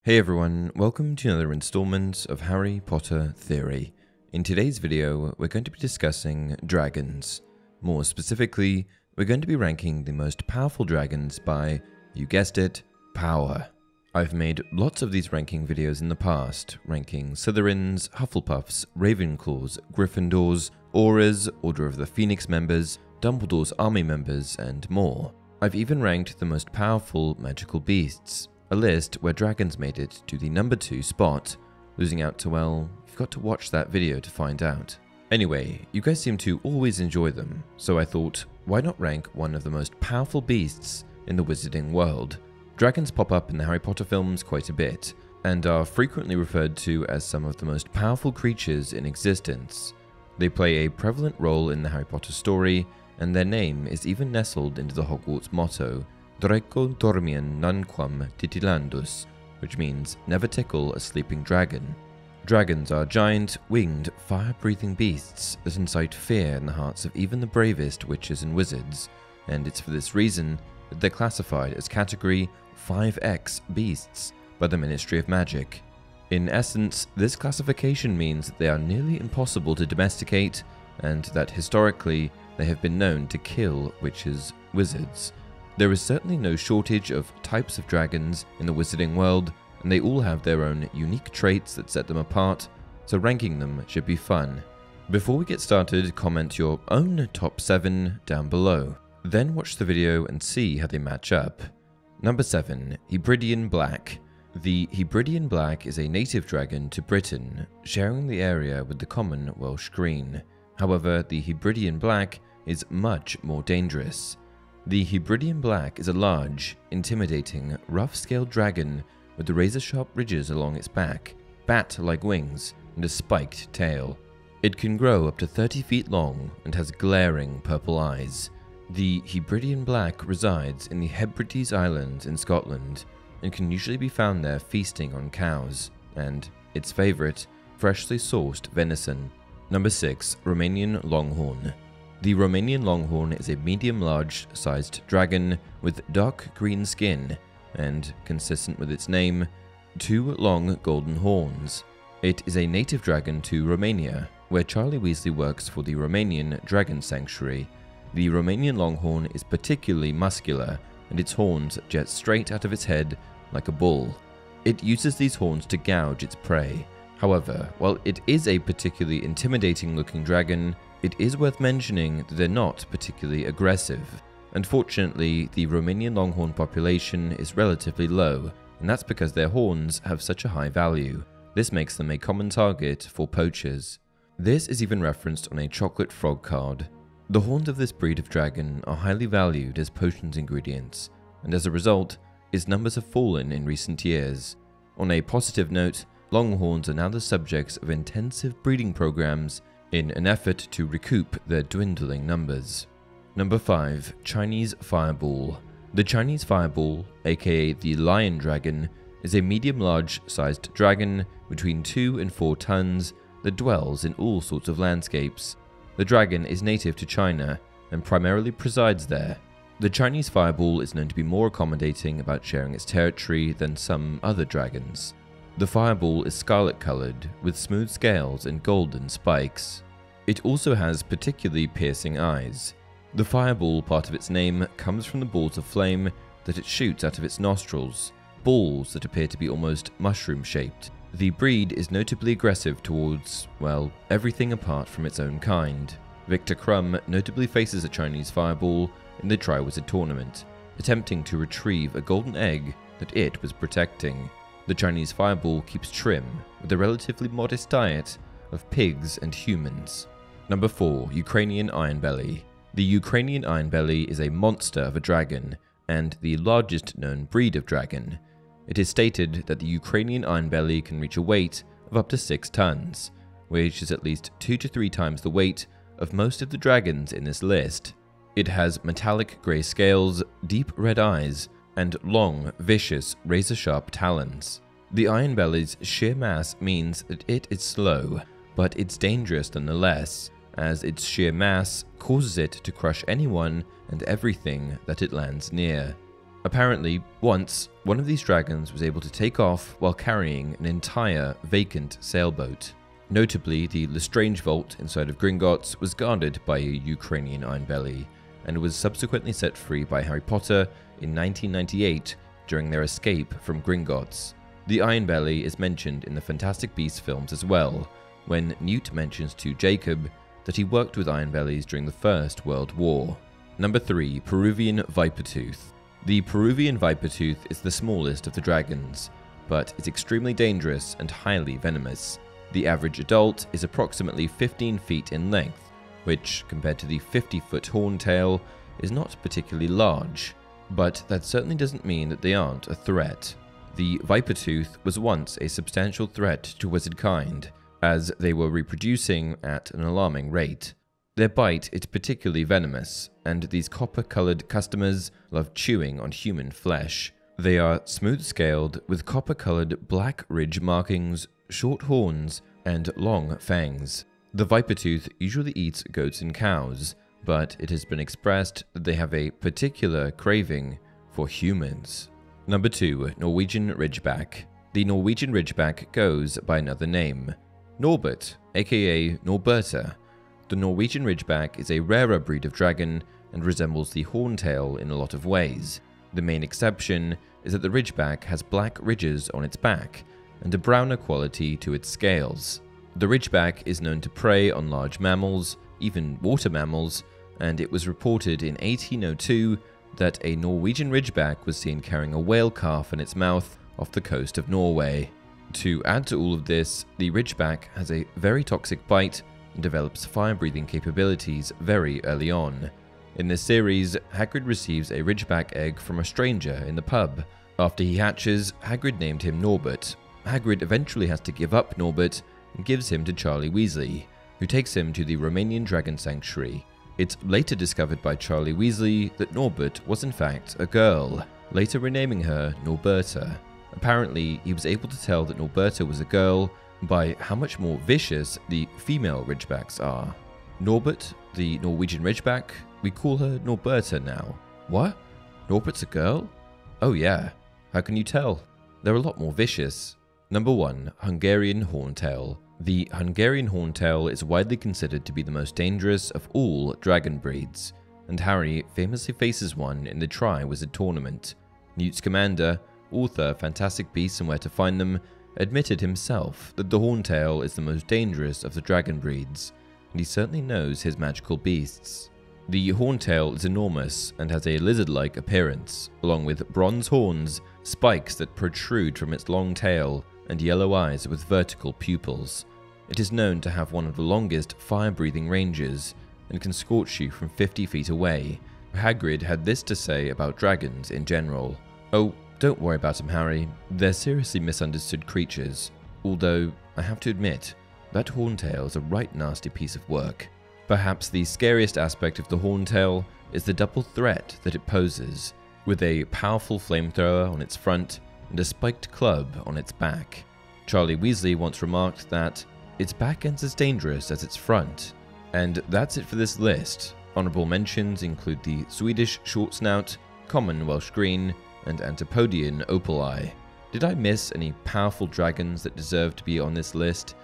Hey everyone, welcome to another installment of Harry Potter Theory. In today's video, we're going to be discussing dragons. More specifically, we're going to be ranking the most powerful dragons by, you guessed it, power. I've made lots of these ranking videos in the past, ranking Slytherins, Hufflepuffs, Ravenclaws, Gryffindors, Aurors, Order of the Phoenix members, Dumbledore's army members, and more. I've even ranked the most powerful magical beasts, a list where dragons made it to the number 2 spot, losing out to, well, you've got to watch that video to find out. Anyway, you guys seem to always enjoy them, so I thought, why not rank one of the most powerful beasts in the wizarding world? Dragons pop up in the Harry Potter films quite a bit, and are frequently referred to as some of the most powerful creatures in existence. They play a prevalent role in the Harry Potter story, and their name is even nestled into the Hogwarts motto, Draco Dormiens Nunquam Titillandus, which means never tickle a sleeping dragon. Dragons are giant, winged, fire-breathing beasts that incite fear in the hearts of even the bravest witches and wizards, and it's for this reason that they're classified as category 5X beasts by the Ministry of Magic. In essence, this classification means that they are nearly impossible to domesticate, and that historically they have been known to kill witches, wizards. There is certainly no shortage of types of dragons in the wizarding world, and they all have their own unique traits that set them apart, so ranking them should be fun. Before we get started, comment your own top 7 down below. Then watch the video and see how they match up. Number 7. Ibritian Black. The Ibritian Black is a native dragon to Britain, sharing the area with the common Welsh Green. However, the Ibritian Black is much more dangerous. The Ibritian Black is a large, intimidating, rough-scaled dragon with razor-sharp ridges along its back, bat-like wings, and a spiked tail. It can grow up to 30 feet long and has glaring purple eyes. The Ibritian Black resides in the Hebrides Islands in Scotland and can usually be found there feasting on cows and, its favourite, freshly sourced venison. Number 6. Romanian Longhorn. The Romanian Longhorn is a medium-large sized dragon with dark green skin and, consistent with its name, 2 long golden horns. It is a native dragon to Romania, where Charlie Weasley works for the Romanian Dragon Sanctuary. The Romanian Longhorn is particularly muscular, and its horns jet straight out of its head like a bull. It uses these horns to gouge its prey. However, while it is a particularly intimidating-looking dragon, it is worth mentioning that they're not particularly aggressive. Unfortunately, the Romanian Longhorn population is relatively low, and that's because their horns have such a high value. This makes them a common target for poachers. This is even referenced on a chocolate frog card. The horns of this breed of dragon are highly valued as potions ingredients, and as a result, its numbers have fallen in recent years. On a positive note, Longhorns are now the subjects of intensive breeding programs in an effort to recoup their dwindling numbers. Number 5. Chinese Fireball. The Chinese Fireball, aka the Lion Dragon, is a medium-large sized dragon between 2 and 4 tons that dwells in all sorts of landscapes. The dragon is native to China and primarily presides there. The Chinese Fireball is known to be more accommodating about sharing its territory than some other dragons. The Fireball is scarlet-coloured, with smooth scales and golden spikes. It also has particularly piercing eyes. The Fireball part of its name comes from the balls of flame that it shoots out of its nostrils, balls that appear to be almost mushroom-shaped. The breed is notably aggressive towards, well, everything apart from its own kind. Victor Crumb notably faces a Chinese Fireball in the Triwizard Tournament, attempting to retrieve a golden egg that it was protecting. The Chinese Fireball keeps trim, with a relatively modest diet of pigs and humans. Number 4. Ukrainian Ironbelly. The Ukrainian Ironbelly is a monster of a dragon, and the largest known breed of dragon. It is stated that the Ukrainian Ironbelly can reach a weight of up to 6 tons, which is at least 2 to 3 times the weight of most of the dragons in this list. It has metallic grey scales, deep red eyes, and long, vicious, razor-sharp talons. The Ironbelly's sheer mass means that it is slow, but it's dangerous nonetheless, as its sheer mass causes it to crush anyone and everything that it lands near. Apparently, once, one of these dragons was able to take off while carrying an entire vacant sailboat. Notably, the Lestrange vault inside of Gringotts was guarded by a Ukrainian ironbelly, and was subsequently set free by Harry Potter in 1998 during their escape from Gringotts. The ironbelly is mentioned in the Fantastic Beasts films as well, when Newt mentions to Jacob that he worked with ironbellies during the First World War. Number 3. Peruvian Vipertooth. The Peruvian Vipertooth is the smallest of the dragons, but is extremely dangerous and highly venomous. The average adult is approximately 15 feet in length, which, compared to the 50-foot Horntail, is not particularly large. But that certainly doesn't mean that they aren't a threat. The Vipertooth was once a substantial threat to wizardkind, as they were reproducing at an alarming rate. Their bite is particularly venomous, and these copper-colored customers love chewing on human flesh. They are smooth-scaled with copper-colored black ridge markings, short horns, and long fangs. The Vipertooth usually eats goats and cows, but it has been expressed that they have a particular craving for humans. Number 2. Norwegian Ridgeback. The Norwegian Ridgeback goes by another name, Norbert, aka Norberta. The Norwegian Ridgeback is a rarer breed of dragon and resembles the Horntail in a lot of ways. The main exception is that the Ridgeback has black ridges on its back and a browner quality to its scales. The Ridgeback is known to prey on large mammals, even water mammals, and it was reported in 1802 that a Norwegian Ridgeback was seen carrying a whale calf in its mouth off the coast of Norway. To add to all of this, the Ridgeback has a very toxic bite and develops fire-breathing capabilities very early on. In this series, Hagrid receives a Ridgeback egg from a stranger in the pub. After he hatches, Hagrid named him Norbert. Hagrid eventually has to give up Norbert and gives him to Charlie Weasley, who takes him to the Romanian Dragon Sanctuary. It's later discovered by Charlie Weasley that Norbert was in fact a girl, later renaming her Norberta. Apparently, he was able to tell that Norberta was a girl by how much more vicious the female Ridgebacks are. Norbert, the Norwegian Ridgeback, we call her Norberta now. What? Norbert's a girl? Oh yeah, how can you tell? They're a lot more vicious. Number 1. Hungarian Horntail. The Hungarian Horntail is widely considered to be the most dangerous of all dragon breeds, and Harry famously faces one in the Triwizard Tournament. Newt Scamander, author of Fantastic Beasts and Where to Find Them, admitted himself that the Horntail is the most dangerous of the dragon breeds, and he certainly knows his magical beasts. The Horntail is enormous and has a lizard-like appearance, along with bronze horns, spikes that protrude from its long tail, and yellow eyes with vertical pupils. It is known to have one of the longest fire-breathing ranges, and can scorch you from 50 feet away. Hagrid had this to say about dragons in general. "Oh, don't worry about them, Harry. They're seriously misunderstood creatures. Although, I have to admit, that Horntail is a right nasty piece of work." Perhaps the scariest aspect of the Horntail is the double threat that it poses, with a powerful flamethrower on its front and a spiked club on its back. Charlie Weasley once remarked that its back end's as dangerous as its front. And that's it for this list. Honourable mentions include the Swedish short snout, common Welsh green, and Antipodean opal eye. Did I miss any powerful dragons that deserve to be on this list?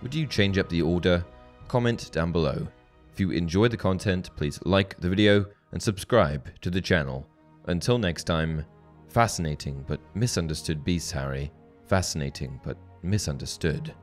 Would you change up the order? Comment down below. If you enjoy the content, please like the video and subscribe to the channel. Until next time, fascinating but misunderstood beasts, Harry. Fascinating but misunderstood.